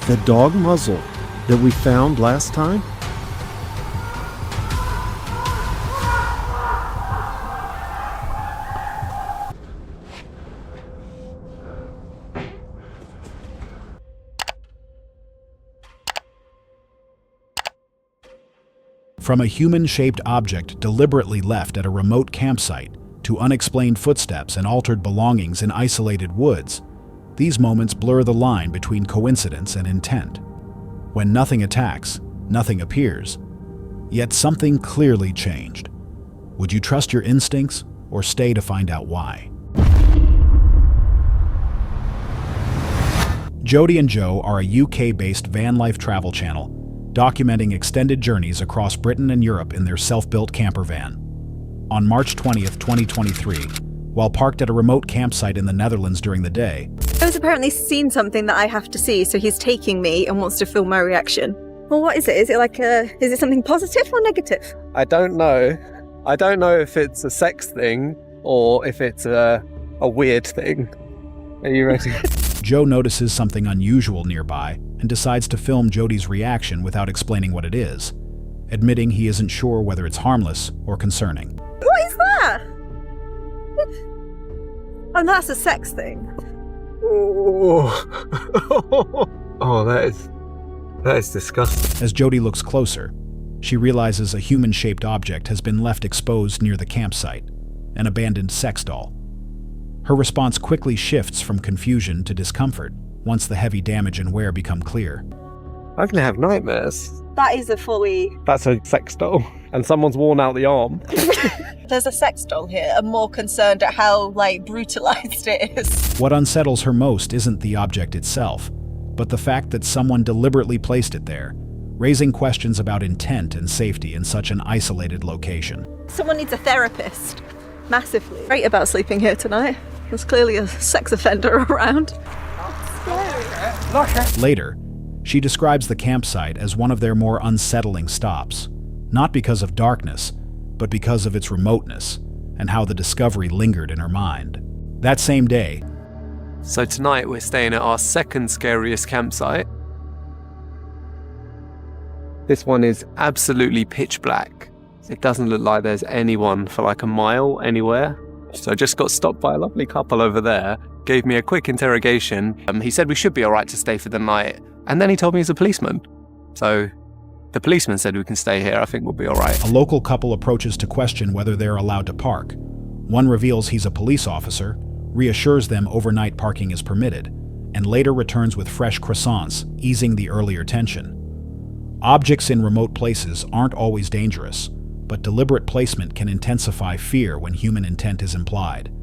The dog muzzle that we found last time? From a human-shaped object deliberately left at a remote campsite to unexplained footsteps and altered belongings in isolated woods, these moments blur the line between coincidence and intent. When nothing attacks, nothing appears, yet something clearly changed. Would you trust your instincts or stay to find out why? Jody and Joe are a UK-based van life travel channel documenting extended journeys across Britain and Europe in their self-built camper van. On March 20th, 2023, while parked at a remote campsite in the Netherlands during the day, Joe's apparently seen something that I have to see, so he's taking me and wants to film my reaction. Well, what is it? Is it something positive or negative? I don't know. I don't know if it's a sex thing or if it's a weird thing. Are you ready? Joe notices something unusual nearby and decides to film Jody's reaction without explaining what it is, admitting he isn't sure whether it's harmless or concerning. What is that? Oh, that's a sex thing. Oh, that is disgusting. As Jody looks closer, she realizes a human-shaped object has been left exposed near the campsite, an abandoned sex doll. Her response quickly shifts from confusion to discomfort once the heavy damage and wear become clear. I'm gonna have nightmares. That is a fully... That's a sex doll. And someone's worn out the arm. There's a sex doll here. I'm more concerned at how, brutalized it is. What unsettles her most isn't the object itself, but the fact that someone deliberately placed it there, raising questions about intent and safety in such an isolated location. Someone needs a therapist. Massively. Great about sleeping here tonight. There's clearly a sex offender around. Later, she describes the campsite as one of their more unsettling stops, not because of darkness, but because of its remoteness and how the discovery lingered in her mind. That same day, So tonight we're staying at our second scariest campsite. This one is absolutely pitch black. It doesn't look like there's anyone for like a mile anywhere. So I just got stopped by a lovely couple over there, gave me a quick interrogation. He said we should be all right to stay for the night. And then he told me he's a policeman. So the policeman said we can stay here. I think we'll be all right. a local couple approaches to question whether they're allowed to park. One reveals he's a police officer, reassures them overnight parking is permitted, and later returns with fresh croissants, easing the earlier tension. Objects in remote places aren't always dangerous, but deliberate placement can intensify fear when human intent is implied.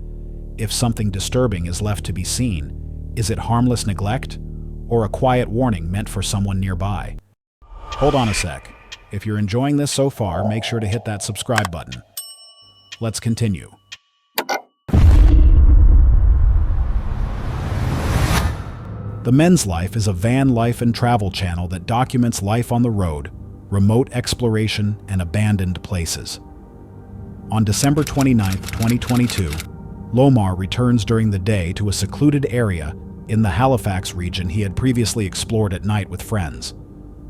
If something disturbing is left to be seen, is it harmless neglect or a quiet warning meant for someone nearby? Hold on a sec. If you're enjoying this so far, make sure to hit that subscribe button. Let's continue. The Men's Life is a van life and travel channel that documents life on the road, remote exploration, and abandoned places. On December 29, 2022, Lomar returns during the day to a secluded area in the Halifax region he had previously explored at night with friends.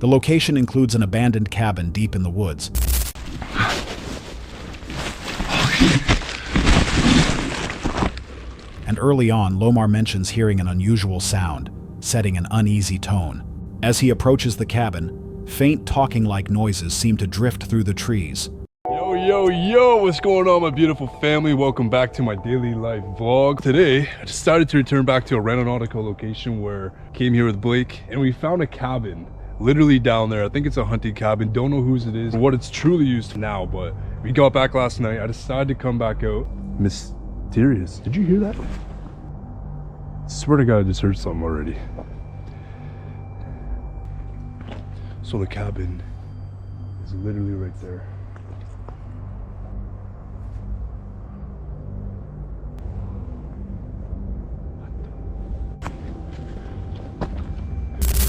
The location includes an abandoned cabin deep in the woods. And early on, Lomar mentions hearing an unusual sound, setting an uneasy tone. As he approaches the cabin, faint talking-like noises seem to drift through the trees. Yo, what's going on, my beautiful family? Welcome back to my daily life vlog. Today, I decided to return back to a aeronautical location where I came here with Blake, and we found a cabin literally down there. I think it's a hunting cabin. Don't know whose it is or what it's truly used for now, but we got back last night. I decided to come back out. Mysterious. Did you hear that? I swear to God, I just heard something already. So the cabin is literally right there.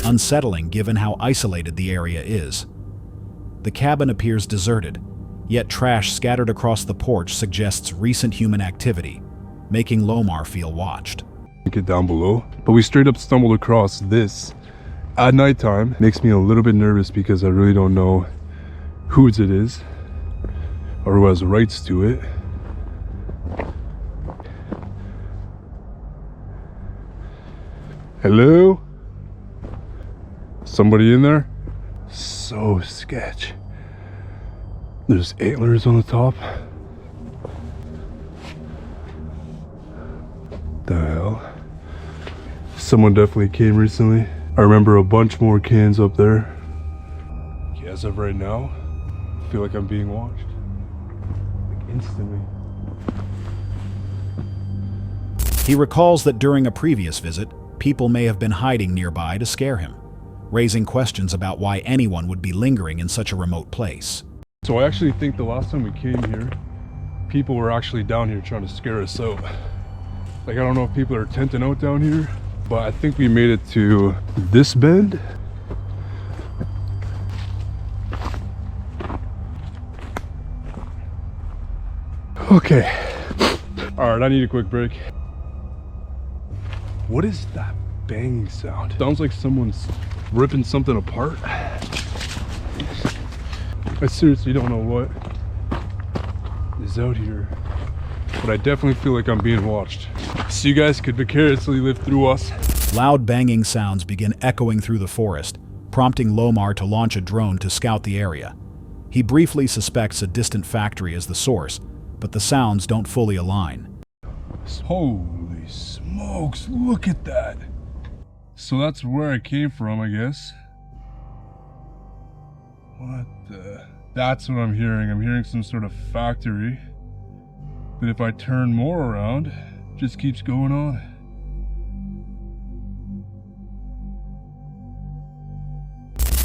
Unsettling given how isolated the area is. The cabin appears deserted, yet trash scattered across the porch suggests recent human activity, making Lomar feel watched. Link it down below. But we straight up stumbled across this at nighttime. Makes me a little bit nervous because I really don't know whose it is or who has rights to it. Hello? Somebody in there? So sketch. There's antlers on the top. The hell? Someone definitely came recently. I remember a bunch more cans up there. As of right now, I feel like I'm being watched. Like instantly. He recalls that during a previous visit, people may have been hiding nearby to scare him, raising questions about why anyone would be lingering in such a remote place. So I actually think the last time we came here, people were actually down here trying to scare us out. Like, I don't know if people are tenting out down here, but I think we made it to this bend. Okay. All right, I need a quick break. What is that banging sound? Sounds like someone's ripping something apart. I seriously don't know what is out here, but I definitely feel like I'm being watched. So you guys could vicariously live through us. Loud banging sounds begin echoing through the forest, prompting Lomar to launch a drone to scout the area. He briefly suspects a distant factory as the source, but the sounds don't fully align. Holy smokes, look at that. So that's where I came from, I guess. What the? That's what I'm hearing. I'm hearing some sort of factory. But if I turn more around, it just keeps going on.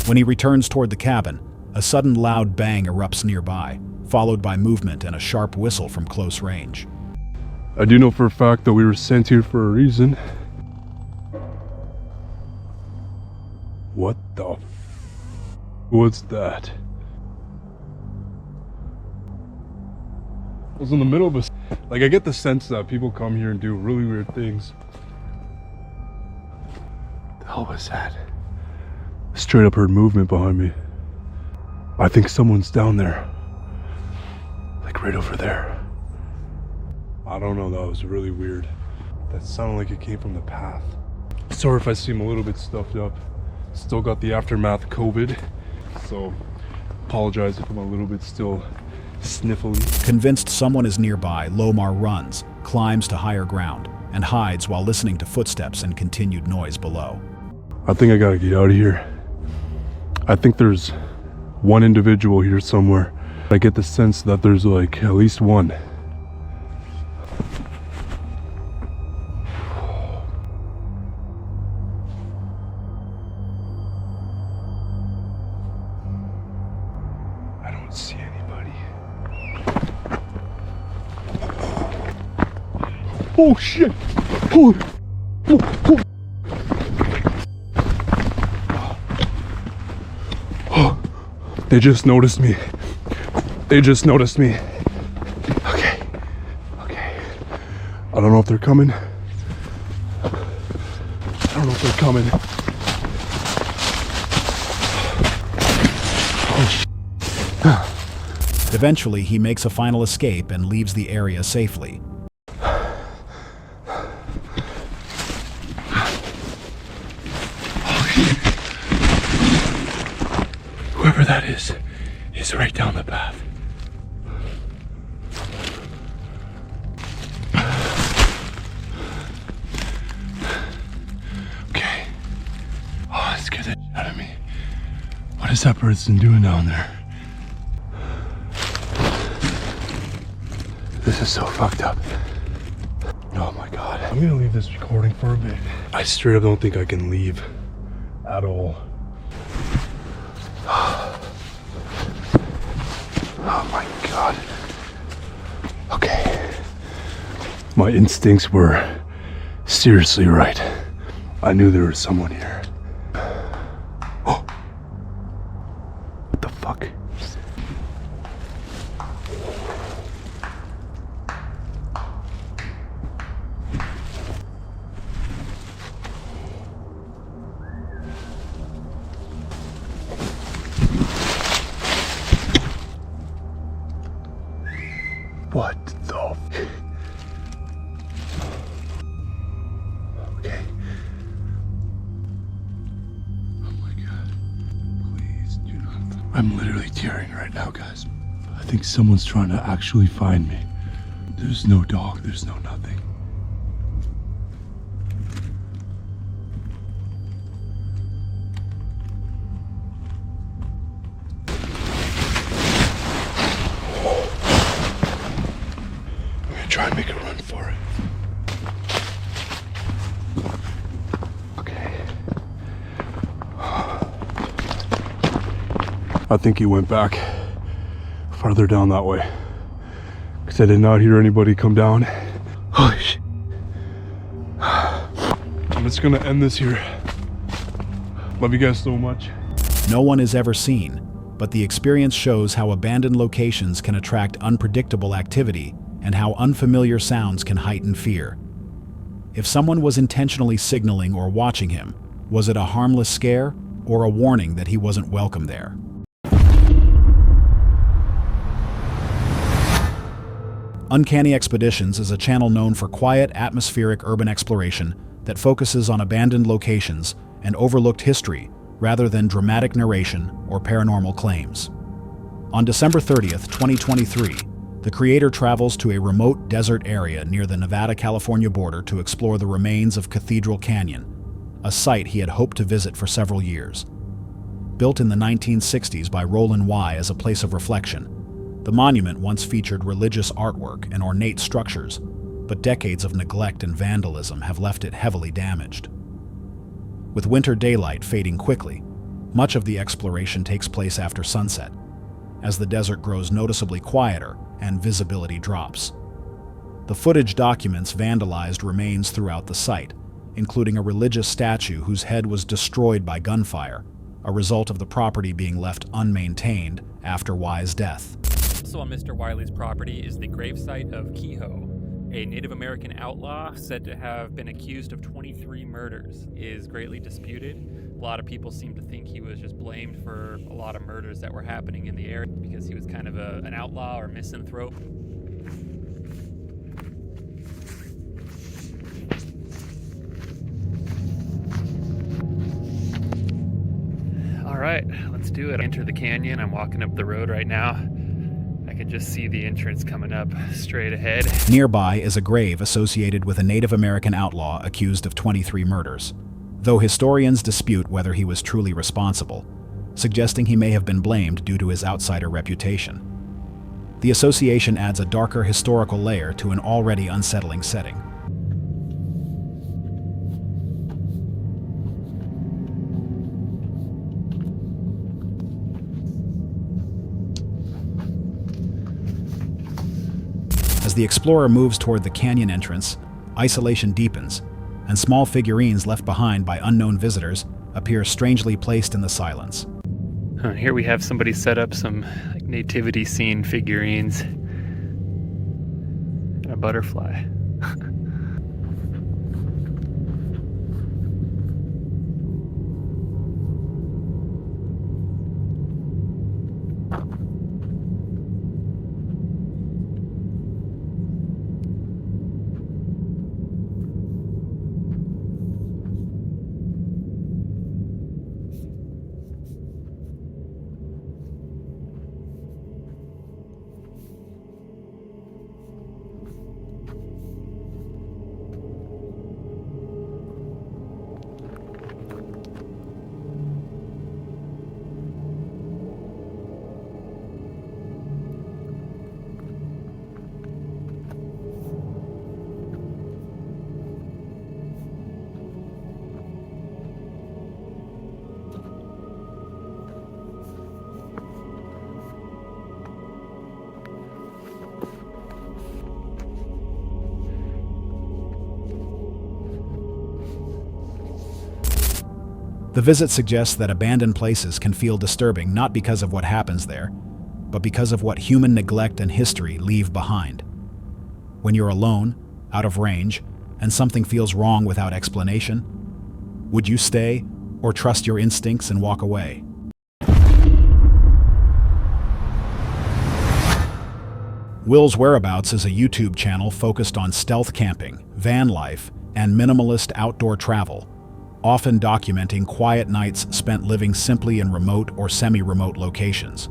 When he returns toward the cabin, a sudden loud bang erupts nearby, followed by movement and a sharp whistle from close range. I do know for a fact that we were sent here for a reason. What the what's that? I was in the middle of a... Like, I get the sense that people come here and do really weird things. The hell was that? Straight up heard movement behind me. I think someone's down there. Like right over there. I don't know, that was really weird. That sounded like it came from the path. Sorry if I seem a little bit stuffed up. Still got the aftermath COVID, so apologize if I'm a little bit still sniffly. Convinced someone is nearby, Lomar runs, climbs to higher ground, and hides while listening to footsteps and continued noise below. I think I gotta get out of here. I think there's one individual here somewhere. I get the sense that there's like at least one. I don't see anybody. Oh shit! Oh. They just noticed me. They just noticed me. Okay. Okay. I don't know if they're coming. I don't know if they're coming. Oh. Eventually, he makes a final escape and leaves the area safely. Whoever that is right down the path. Okay. Oh, that scared the shit out of me. What is that person doing down there? This is so fucked up. Oh my god. I'm gonna leave this recording for a bit. I straight up don't think I can leave at all. Oh my god. Okay. My instincts were seriously right. I knew there was someone here. Oh. What the fuck? Okay. Oh my God. Please do not. I'm literally tearing right now, guys. I think someone's trying to actually find me. There's no dog, there's no nothing. I'm gonna try and make a run for it. Okay. I think he went back farther down that way, because I did not hear anybody come down. Holy shit. I'm just gonna end this here. Love you guys so much. No one is ever seen, but the experience shows how abandoned locations can attract unpredictable activity and how unfamiliar sounds can heighten fear. If someone was intentionally signaling or watching him, was it a harmless scare or a warning that he wasn't welcome there? Uncanny Expeditions is a channel known for quiet, atmospheric urban exploration that focuses on abandoned locations and overlooked history rather than dramatic narration or paranormal claims. On December 30th, 2023, the creator travels to a remote desert area near the Nevada-California border to explore the remains of Cathedral Canyon, a site he had hoped to visit for several years. Built in the 1960s by Roland Y. as a place of reflection, the monument once featured religious artwork and ornate structures, but decades of neglect and vandalism have left it heavily damaged. With winter daylight fading quickly, much of the exploration takes place after sunset, as the desert grows noticeably quieter and visibility drops. The footage documents vandalized remains throughout the site, including a religious statue whose head was destroyed by gunfire, a result of the property being left unmaintained after Y's death. Also on Mr. Wiley's property is the gravesite of Kehoe, a Native American outlaw said to have been accused of 23 murders. Is greatly disputed. A lot of people seem to think he was just blamed for a lot of murders that were happening in the area because he was kind of an outlaw or misanthrope. All right, let's do it. Enter the canyon. I'm walking up the road right now. I can just see the entrance coming up straight ahead. Nearby is a grave associated with a Native American outlaw accused of 23 murders, though historians dispute whether he was truly responsible, suggesting he may have been blamed due to his outsider reputation. The association adds a darker historical layer to an already unsettling setting. As the explorer moves toward the canyon entrance, isolation deepens, and small figurines left behind by unknown visitors appear strangely placed in the silence. Here we have somebody set up some nativity scene figurines and a butterfly. The visit suggests that abandoned places can feel disturbing not because of what happens there, but because of what human neglect and history leave behind. When you're alone, out of range, and something feels wrong without explanation, would you stay or trust your instincts and walk away? Will's Whereabouts is a YouTube channel focused on stealth camping, van life, and minimalist outdoor travel, often documenting quiet nights spent living simply in remote or semi-remote locations.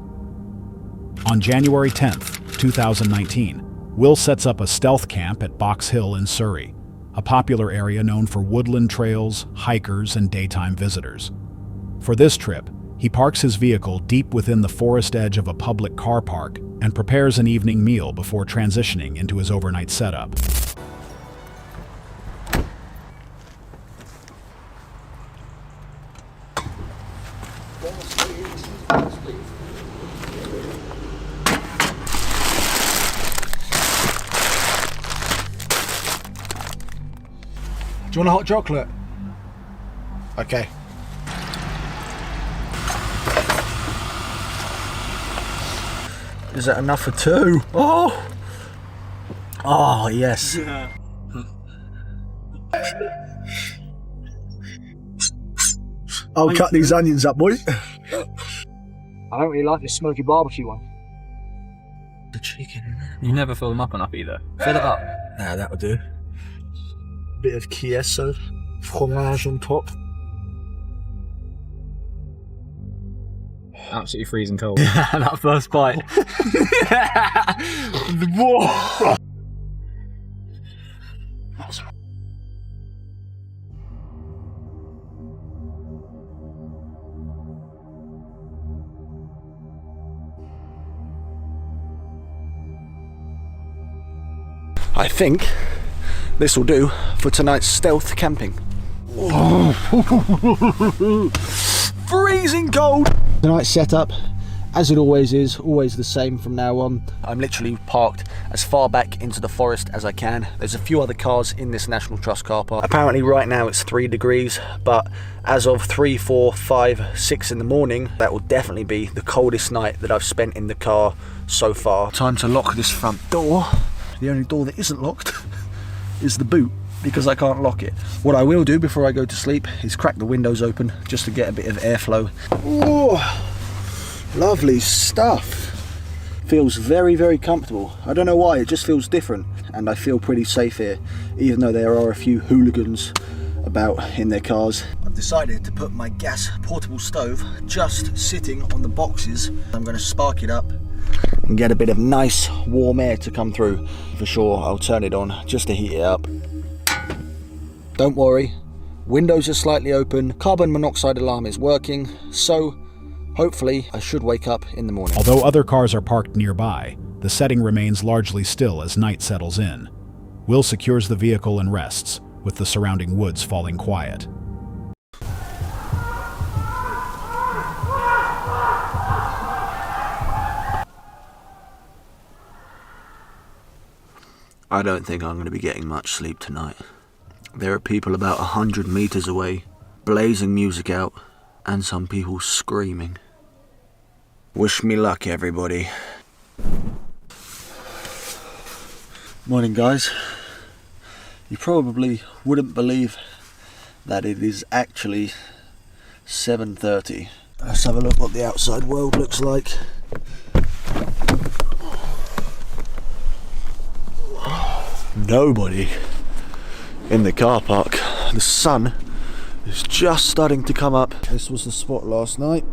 On January 10th, 2019, Will sets up a stealth camp at Box Hill in Surrey, a popular area known for woodland trails, hikers, and daytime visitors. For this trip, he parks his vehicle deep within the forest edge of a public car park and prepares an evening meal before transitioning into his overnight setup. Do you want a hot chocolate? Okay. Is that enough for two? Oh! Oh, yes. Yeah. I'll cut these onions up, boy. I don't really like this smoky barbecue one. The chicken. You never fill them up enough either. Fill it up. Nah, that'll do. Bit of queso, fromage on top. Absolutely freezing cold. That first bite. Whoa. I think this will do for tonight's stealth camping. Freezing cold! Tonight's setup, as it always is, always the same from now on. I'm literally parked as far back into the forest as I can. There's a few other cars in this National Trust car park. Apparently right now it's 3 degrees, but as of 3, 4, 5, 6 in the morning, that will definitely be the coldest night that I've spent in the car so far. Time to lock this front door. The only door that isn't locked is the boot, because I can't lock it. What I will do before I go to sleep is crack the windows open just to get a bit of airflow. Oh, lovely stuff. Feels very, very comfortable. I don't know why, it just feels different, and I feel pretty safe here, even though there are a few hooligans about in their cars. I've decided to put my gas portable stove just sitting on the boxes. I'm going to spark it up and get a bit of nice warm air to come through. For sure, I'll turn it on just to heat it up. Don't worry, windows are slightly open, carbon monoxide alarm is working, so hopefully I should wake up in the morning. Although other cars are parked nearby, the setting remains largely still as night settles in. Will secures the vehicle and rests, with the surrounding woods falling quiet. I don't think I'm going to be getting much sleep tonight. There are people about 100 meters away, blazing music out, and some people screaming. Wish me luck, everybody. Morning, guys. You probably wouldn't believe that it is actually 7:30. Let's have a look what the outside world looks like. Nobody in the car park. The sun is just starting to come up. This was the spot last night.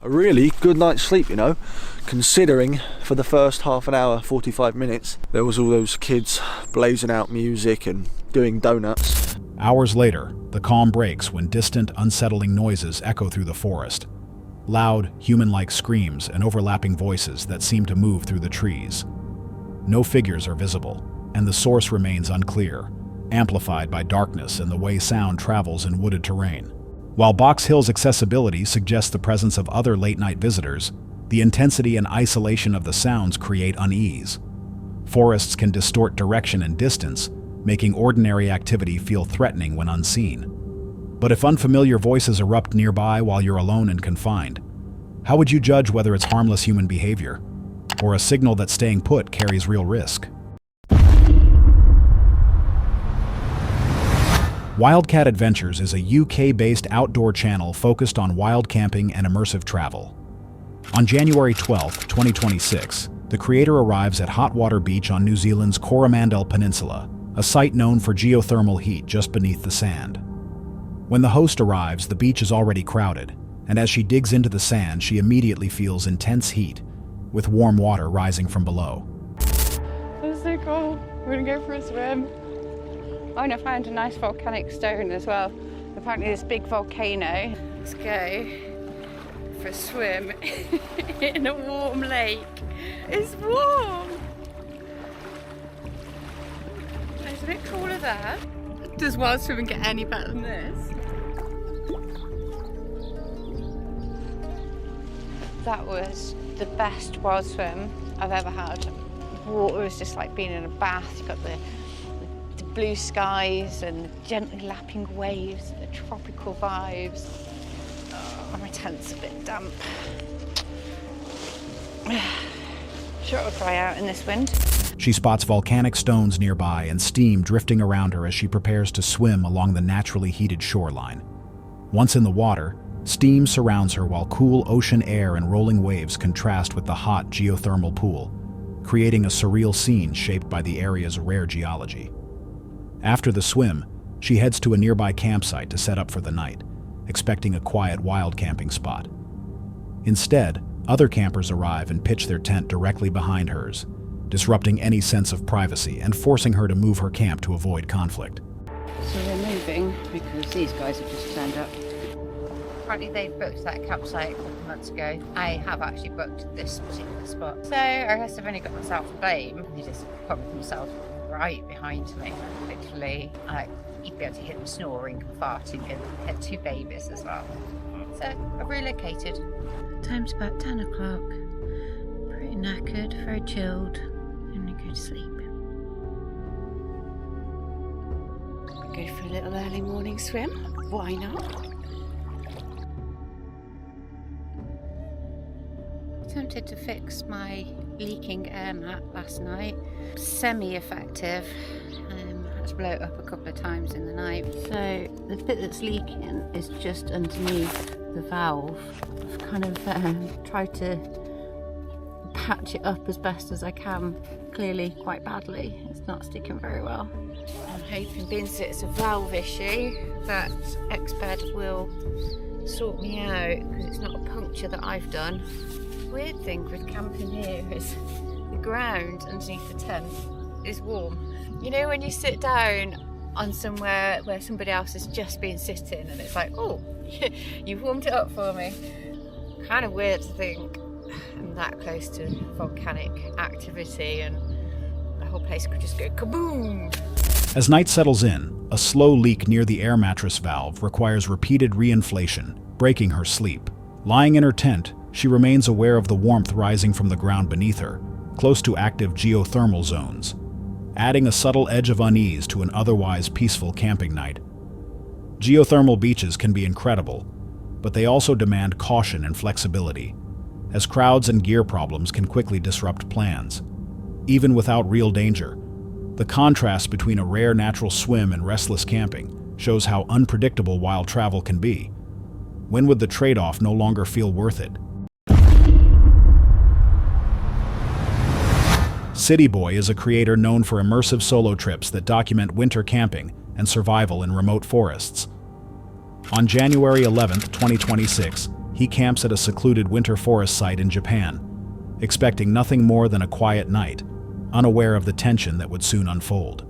A really good night's sleep, you know, considering for the first half an hour, 45 minutes, there was all those kids blazing out music and doing donuts. Hours later, the calm breaks when distant, unsettling noises echo through the forest. Loud, human-like screams and overlapping voices that seem to move through the trees. No figures are visible, and the source remains unclear, amplified by darkness and the way sound travels in wooded terrain. While Box Hill's accessibility suggests the presence of other late-night visitors, the intensity and isolation of the sounds create unease. Forests can distort direction and distance, making ordinary activity feel threatening when unseen. But if unfamiliar voices erupt nearby while you're alone and confined, how would you judge whether it's harmless human behavior, or a signal that staying put carries real risk? Wildcat Adventures is a UK-based outdoor channel focused on wild camping and immersive travel. On January 12, 2026, the creator arrives at Hot Water Beach on New Zealand's Coromandel Peninsula, a site known for geothermal heat just beneath the sand. When the host arrives, the beach is already crowded, and as she digs into the sand, she immediately feels intense heat, with warm water rising from below. That's so cool. We're gonna go for a swim. Oh, and I found a nice volcanic stone as well. Apparently this big volcano. Let's go for a swim in a warm lake. It's warm. It's a bit cooler there. Does wild swimming get any better than this? That was the best wild swim I've ever had. The water was just like being in a bath. You got the blue skies and gently lapping waves and the tropical vibes. Oh, my tent's a bit damp. Sure it'll dry out in this wind. She spots volcanic stones nearby and steam drifting around her as she prepares to swim along the naturally heated shoreline. Once in the water, steam surrounds her while cool ocean air and rolling waves contrast with the hot geothermal pool, creating a surreal scene shaped by the area's rare geology. After the swim, she heads to a nearby campsite to set up for the night, expecting a quiet wild camping spot. Instead, other campers arrive and pitch their tent directly behind hers, disrupting any sense of privacy and forcing her to move her camp to avoid conflict. So we're moving because these guys have just turned up. Apparently they booked that campsite a couple of months ago. I have actually booked this particular spot. So I guess I've only got myself to blame. They just put themselves right behind me. Literally, you'd be able to hear them snoring and farting, and had 2 babies as well. So I've relocated. Time's about 10 o'clock. Pretty knackered, very chilled. I'm gonna go to sleep. Go for a little early morning swim. Why not? Attempted to fix my leaking air mat last night. Semi-effective. Had to blow it up a couple of times in the night. So the bit that's leaking is just underneath the valve. I've kind of tried to patch it up as best as I can. Clearly quite badly. It's not sticking very well. I'm hoping, being that it's a valve issue, that Exped will sort me out, because it's not a puncture that I've done. Weird thing with camping here is the ground underneath the tent is warm. You know when you sit down on somewhere where somebody else has just been sitting and it's like, oh, you've warmed it up for me. Kind of weird to think I'm that close to volcanic activity and the whole place could just go kaboom. As night settles in, a slow leak near the air mattress valve requires repeated reinflation, breaking her sleep. Lying in her tent, she remains aware of the warmth rising from the ground beneath her, close to active geothermal zones, adding a subtle edge of unease to an otherwise peaceful camping night. Geothermal beaches can be incredible, but they also demand caution and flexibility, as crowds and gear problems can quickly disrupt plans. Even without real danger, the contrast between a rare natural swim and restless camping shows how unpredictable wild travel can be. When would the trade-off no longer feel worth it? City Boy is a creator known for immersive solo trips that document winter camping and survival in remote forests. On January 11, 2026, he camps at a secluded winter forest site in Japan, expecting nothing more than a quiet night, unaware of the tension that would soon unfold.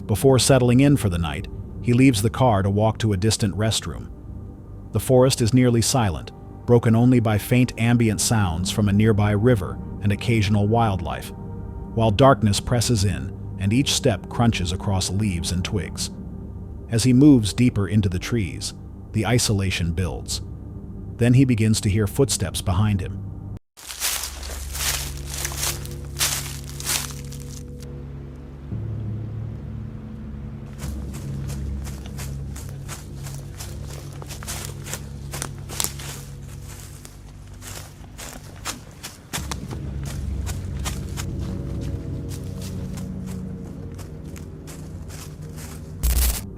Before settling in for the night, he leaves the car to walk to a distant restroom. The forest is nearly silent, broken only by faint ambient sounds from a nearby river and occasional wildlife, while darkness presses in and each step crunches across leaves and twigs. As he moves deeper into the trees, the isolation builds. Then he begins to hear footsteps behind him.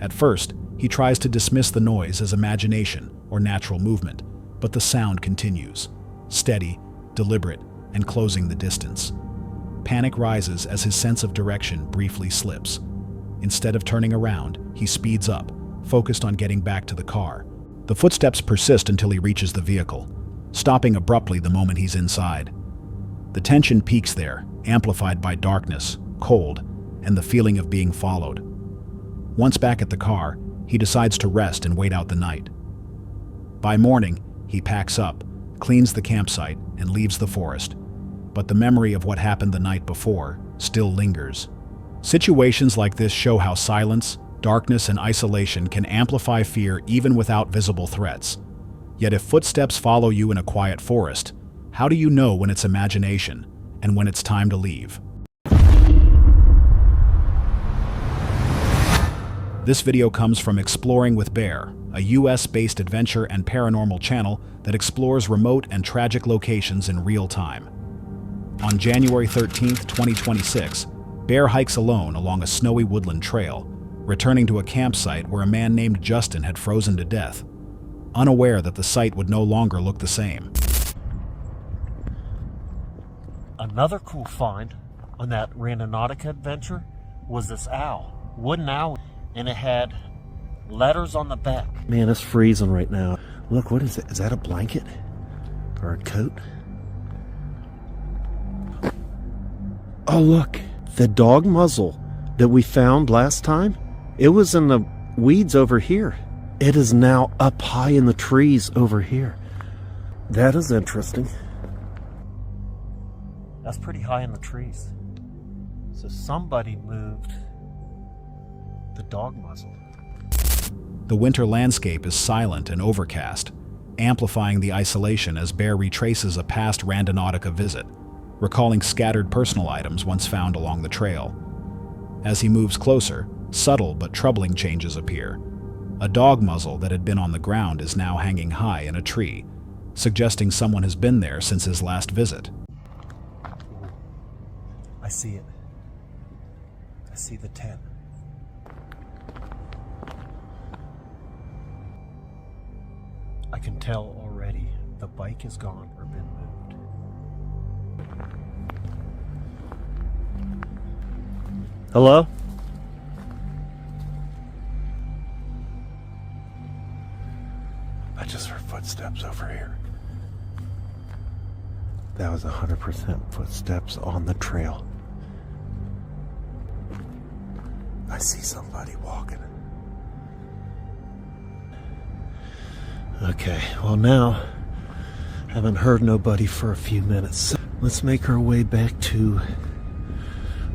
At first, he tries to dismiss the noise as imagination or natural movement, but the sound continues, steady, deliberate, and closing the distance. Panic rises as his sense of direction briefly slips. Instead of turning around, he speeds up, focused on getting back to the car. The footsteps persist until he reaches the vehicle, stopping abruptly the moment he's inside. The tension peaks there, amplified by darkness, cold, and the feeling of being followed. Once back at the car, he decides to rest and wait out the night. By morning, he packs up, cleans the campsite, and leaves the forest. But the memory of what happened the night before still lingers. Situations like this show how silence, darkness, and isolation can amplify fear even without visible threats. Yet if footsteps follow you in a quiet forest, how do you know when it's imagination and when it's time to leave? This video comes from Exploring with Bear, a US-based adventure and paranormal channel that explores remote and tragic locations in real time. On January 13, 2026, Bear hikes alone along a snowy woodland trail, returning to a campsite where a man named Justin had frozen to death, unaware that the site would no longer look the same. Another cool find on that Randonautica adventure was this owl, wooden owl, and it had letters on the back. Man, it's freezing right now. Look, what is it? Is that a blanket or a coat? Oh, look, the dog muzzle that we found last time, it was in the weeds over here. It is now up high in the trees over here. That is interesting. That's pretty high in the trees. So somebody moved the dog muzzle. The winter landscape is silent and overcast, amplifying the isolation as Bear retraces a past Randonautica visit, recalling scattered personal items once found along the trail. As he moves closer, subtle but troubling changes appear. A dog muzzle that had been on the ground is now hanging high in a tree, suggesting someone has been there since his last visit. I see it. I see the tent. I can tell already the bike is gone or been moved. Hello? I just heard footsteps over here. That was 100% footsteps on the trail. I see somebody walking. Okay, well now, haven't heard nobody for a few minutes. Let's make our way back to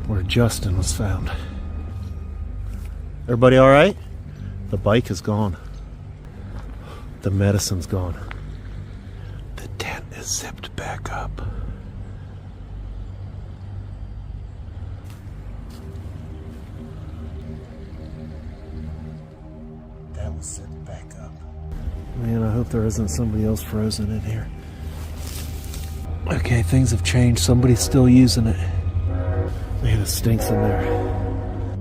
where Justin was found. Everybody all right? The bike is gone. The medicine's gone. The tent is zipped back up. That was zipped back up. Man, I hope there isn't somebody else frozen in here. Okay, things have changed. Somebody's still using it. Man, it stinks in there.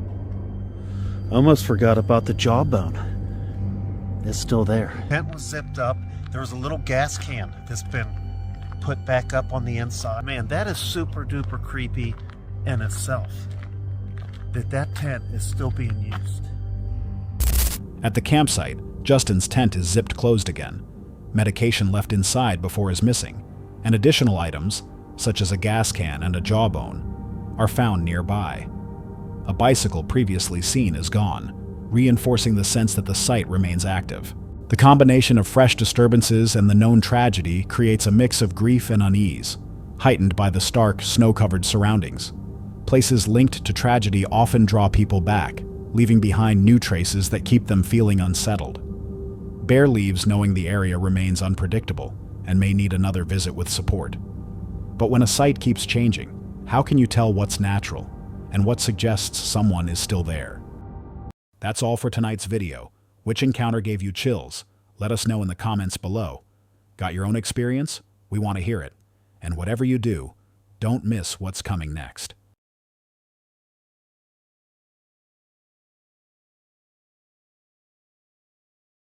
I almost forgot about the jawbone. It's still there. Tent was zipped up. There was a little gas can that's been put back up on the inside. Man, that is super duper creepy in itself. That tent is still being used. At the campsite, Justin's tent is zipped closed again. Medication left inside before is missing, and additional items, such as a gas can and a jawbone, are found nearby. A bicycle previously seen is gone, reinforcing the sense that the site remains active. The combination of fresh disturbances and the known tragedy creates a mix of grief and unease, heightened by the stark, snow-covered surroundings. Places linked to tragedy often draw people back, leaving behind new traces that keep them feeling unsettled. Bear leaves knowing the area remains unpredictable and may need another visit with support. But when a site keeps changing, how can you tell what's natural and what suggests someone is still there? That's all for tonight's video. Which encounter gave you chills? Let us know in the comments below. Got your own experience? We want to hear it. And whatever you do, don't miss what's coming next.